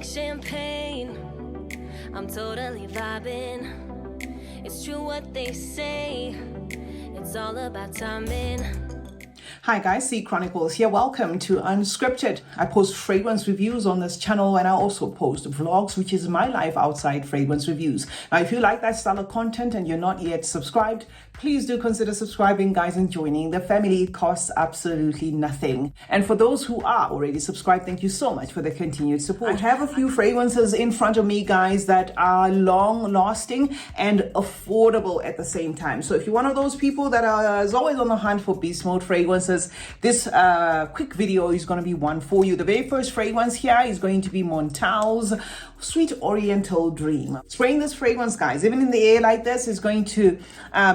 like champagne. I'm totally vibing. It's true what they say. It's all about timing. Hi guys, C Chronicles here. Welcome to Unscripted. I post fragrance reviews on this channel and I also post vlogs, which is my life outside fragrance reviews. Now, if you like that style of content and you're not yet subscribed, please do consider subscribing, guys, and joining the family. It costs absolutely nothing. And for those who are already subscribed, thank you so much for the continued support. I have a few fragrances in front of me, guys, that are long lasting and affordable at the same time. So if you're one of those people that is always on the hunt for beast mode fragrances, this quick video is going to be one for you. The very first fragrance here is going to be Montal's Sweet Oriental Dream. Spraying this fragrance, guys, even in the air like this, is going to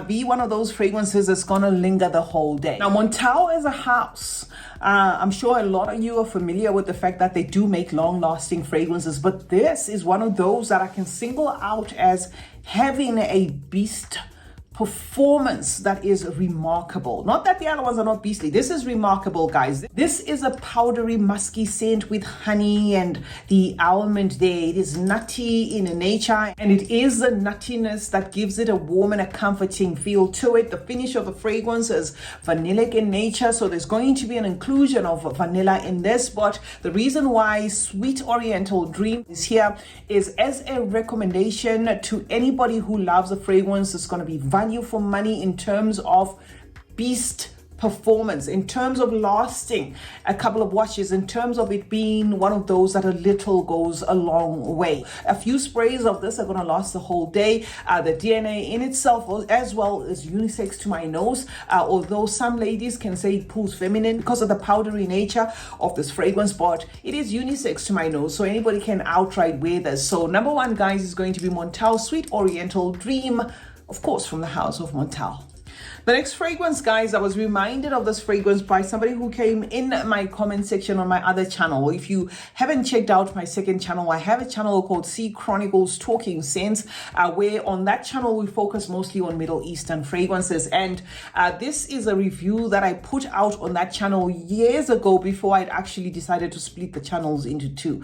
be one of those fragrances that's going to linger the whole day. Now, Montal is a house. I'm sure a lot of you are familiar with the fact that they do make long-lasting fragrances, but this is one of those that I can single out as having a beast performance that is remarkable. Not that the other ones are not beastly. This is remarkable, guys. This is a powdery, musky scent with honey and the almond there. It is nutty in nature, and it is the nuttiness that gives it a warm and a comforting feel to it. The finish of the fragrance is vanillic in nature, so there's going to be an inclusion of vanilla in this. But the reason why Sweet Oriental Dream is here is as a recommendation to anybody who loves a fragrance. It's going to be value for money in terms of beast performance, in terms of lasting a couple of washes, in terms of it being one of those that a little goes a long way. A few sprays of this are going to last the whole day. The DNA in itself as well is unisex to my nose, although some ladies can say it pulls feminine because of the powdery nature of this fragrance, but it is unisex to my nose, so anybody can outright wear this. So number one, guys, is going to be Montal Sweet Oriental Dream, of course, from the house of Montal. The next fragrance, guys, I was reminded of this fragrance by somebody who came in my comment section on my other channel. If you haven't checked out my second channel, I have a channel called C Chronicles Talking Scents, where on that channel we focus mostly on Middle Eastern fragrances. And this is a review that I put out on that channel years ago before I'd actually decided to split the channels into two,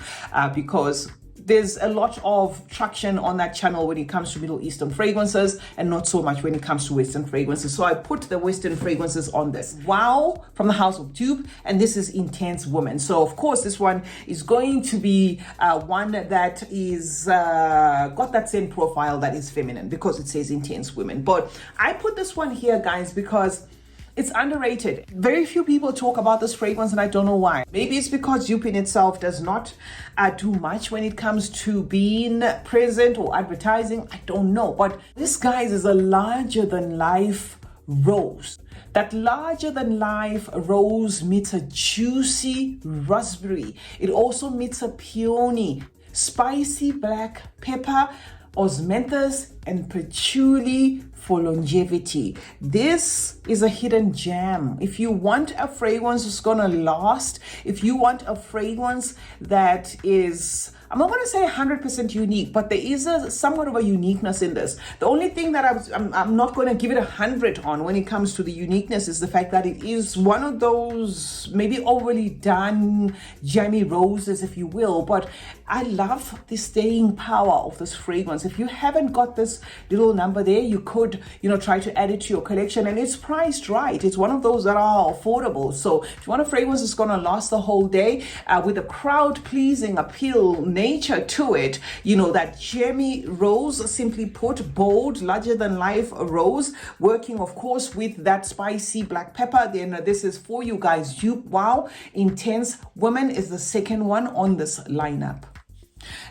because there's a lot of traction on that channel when it comes to Middle Eastern fragrances and not so much when it comes to Western fragrances. So I put the Western fragrances on this. Wow, from the house of Dupe, and this is Intense Woman. So of course this one is going to be one that is got that same profile that is feminine because it says Intense Women. But I put this one here, guys, because it's underrated. Very few people talk about this fragrance and I don't know why. Maybe it's because Dupe in itself does not do much when it comes to being present or advertising. I don't know. But this, guys, is a larger than life rose. That larger than life rose meets a juicy raspberry. It also meets a peony, spicy black pepper, osmanthus, and patchouli for longevity. This is a hidden gem. If you want a fragrance that's gonna last, if you want a fragrance that is, I'm not going to say 100% unique, but there is somewhat of a uniqueness in this. The only thing that I'm not going to give it 100 on when it comes to the uniqueness is the fact that it is one of those maybe overly done jammy roses, if you will. But I love the staying power of this fragrance. If you haven't got this little number there, you could, try to add it to your collection, and it's priced right. It's one of those that are affordable. So if you want a fragrance that's going to last the whole day with a crowd pleasing appeal nature to it, that jammy rose, simply put, bold, larger than life rose, working of course with that spicy black pepper. Then this is for you guys. Dupe Wow Intense Woman is the second one on this lineup.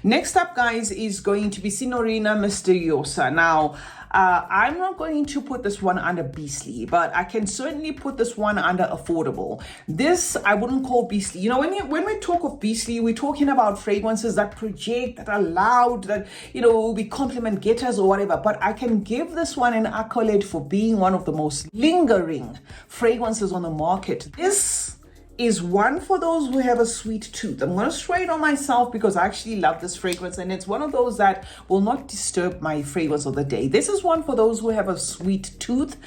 Next up, guys, is going to be Signorina Misteriosa. Now, I'm not going to put this one under beastly, but I can certainly put this one under affordable. This I wouldn't call beastly. When we talk of beastly, we're talking about fragrances that project, that are loud, that, be compliment getters or whatever. But I can give this one an accolade for being one of the most lingering fragrances on the market. This is one for those who have a sweet tooth. I'm going to spray it on myself because I actually love this fragrance, and it's one of those that will not disturb my fragrance of the day. This is one for those who have a sweet tooth.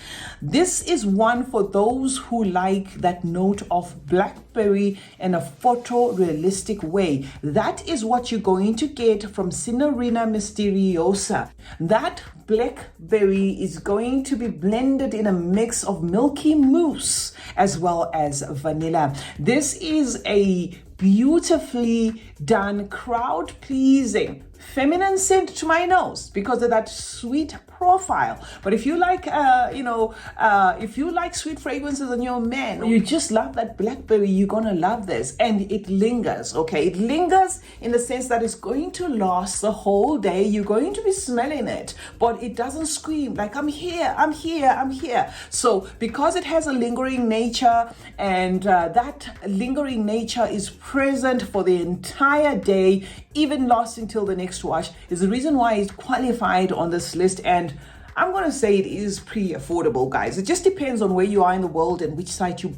This is one for those who like that note of blackberry in a photorealistic way. That is what you're going to get from Signorina Misteriosa. That blackberry is going to be blended in a mix of milky mousse as well as vanilla. This is a beautifully done, crowd pleasing, feminine scent to my nose because of that sweet profile. But if you like, if you like sweet fragrances on your man, or you just love that blackberry, you're gonna love this. And it lingers, okay? It lingers in the sense that it's going to last the whole day. You're going to be smelling it, but it doesn't scream like I'm here, I'm here, I'm here. So because it has a lingering nature, and that lingering nature is present for the entire day, even lasting till the next wash, is the reason why it's qualified on this list. And I'm going to say it is pretty affordable, guys. It just depends on where you are in the world and which site you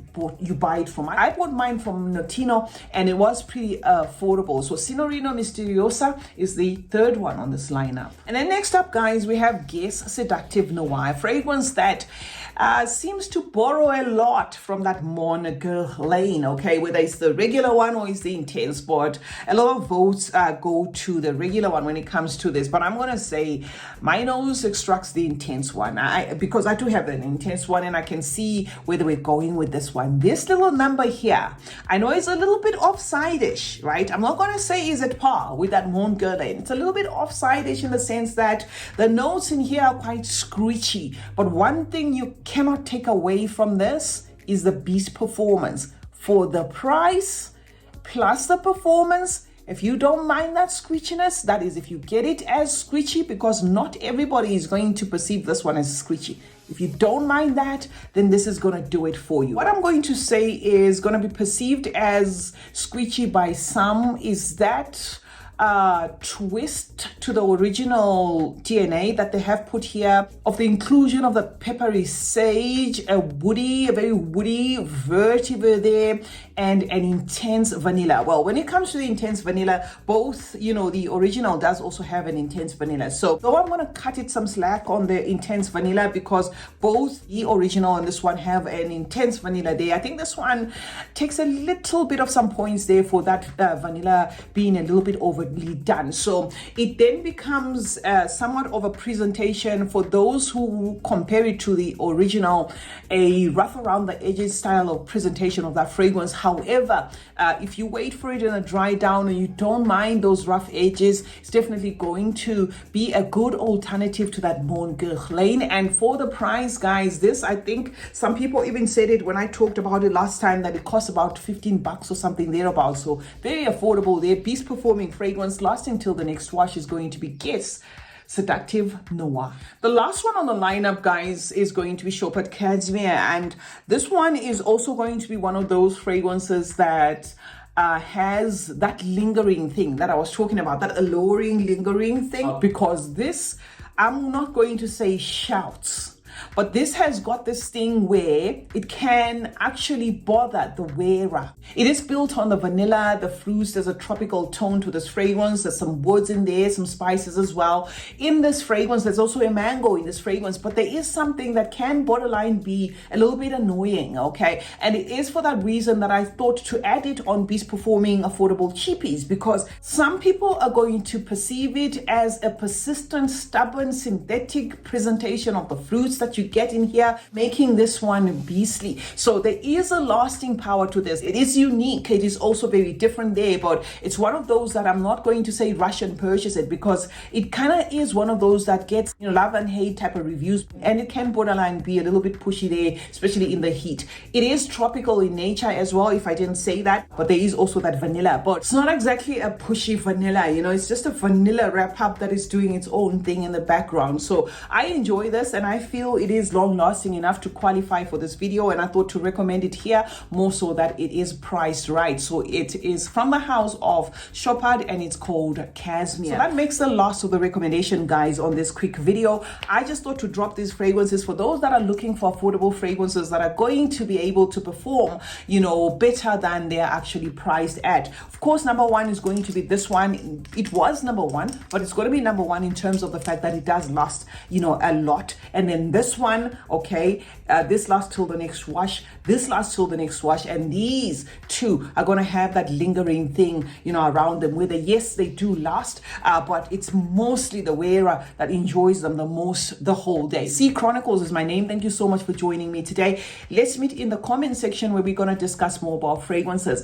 buy it from. I bought mine from Notino, and it was pretty affordable. So Signorina Misteriosa is the third one on this lineup. And then next up, guys, we have Guess Seductive Noir, fragrance that seems to borrow a lot from that Mon Guerlain, okay, whether it's the regular one or it's the intense, but a lot of votes go to the regular one when it comes to this. But I'm going to say my nose extracts the intense one, because I do have an intense one, and I can see whether we're going with this one. This little number here, I know it's a little bit offside-ish, right? I'm not going to say is at par with that Mon Guerlain. It's a little bit offside-ish in the sense that the notes in here are quite screechy. But one thing you cannot take away from this is the beast performance. For the price plus the performance, if you don't mind that screechiness, that is if you get it as screechy, because not everybody is going to perceive this one as screechy. If you don't mind that, then this is going to do it for you. What I'm going to say is going to be perceived as screechy by some is that twist to the original DNA that they have put here of the inclusion of the peppery sage, a very woody vetiver there, and an intense vanilla. Well, when it comes to the intense vanilla, both, the original does also have an intense vanilla. So though I'm going to cut it some slack on the intense vanilla, because both the original and this one have an intense vanilla there, I think this one takes a little bit of some points there for that vanilla being a little over done. So it then becomes somewhat of a presentation for those who compare it to the original, a rough around the edges style of presentation of that fragrance. However, if you wait for it in a dry down and you don't mind those rough edges, it's definitely going to be a good alternative to that Mon Guerlain. And for the price, guys, this, I think some people even said it when I talked about it last time, that it costs about $15 or something thereabouts. So very affordable there. Beast performing fragrance lasting till the next wash is going to be Guess Seductive Noir. The last one on the lineup, guys, is going to be Chopard Casmir, and this one is also going to be one of those fragrances that has that lingering thing that I was talking about, that alluring, lingering thing, because this, I'm not going to say shouts, but this has got this thing where it can actually bother the wearer. It is built on the vanilla, the fruits. There's a tropical tone to this fragrance. There's some woods in there, some spices as well. In this fragrance, there's also a mango in this fragrance, but there is something that can borderline be a little bit annoying, okay? And it is for that reason that I thought to add it on Beast Performing Affordable Cheapies, because some people are going to perceive it as a persistent, stubborn, synthetic presentation of the fruits that you get in here, making this one beastly. So there is a lasting power to this. It is unique. It is also very different there, but it's one of those that I'm not going to say rush and purchase it, because it kind of is one of those that gets love and hate type of reviews, and it can borderline be a little bit pushy there, especially in the heat. It is tropical in nature as well, if I didn't say that, but there is also that vanilla, but it's not exactly a pushy vanilla, it's just a vanilla wrap up that is doing its own thing in the background. So I enjoy this, and I feel it is long lasting enough to qualify for this video, and I thought to recommend it here more so that it is priced right. So it is from the house of Chopard and it's called Casmir. So that makes the last of the recommendation, guys, on this quick video. I just thought to drop these fragrances for those that are looking for affordable fragrances that are going to be able to perform, you know, better than they're actually priced at. Of course, number one is going to be this one. It was number one, but it's going to be number one in terms of the fact that it does last, you know, a lot. And then this one, okay, this lasts till the next wash, this lasts till the next wash, and these two are going to have that lingering thing, you know, around them, whether yes, they do last, but it's mostly the wearer that enjoys them the most the whole day. C Chronicles is my name. Thank you so much for joining me today. Let's meet in the comment section where we're going to discuss more about fragrances.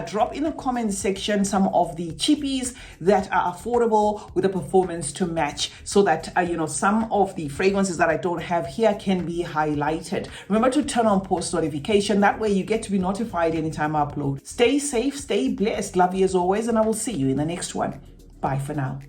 Drop in the comment section some of the cheapies that are affordable with a performance to match, so that you know, some of the fragrances that I don't have here can be highlighted. Remember to turn on post notification, that way you get to be notified anytime I upload. Stay safe, stay blessed, love you as always, and I will see you in the next one. Bye for now.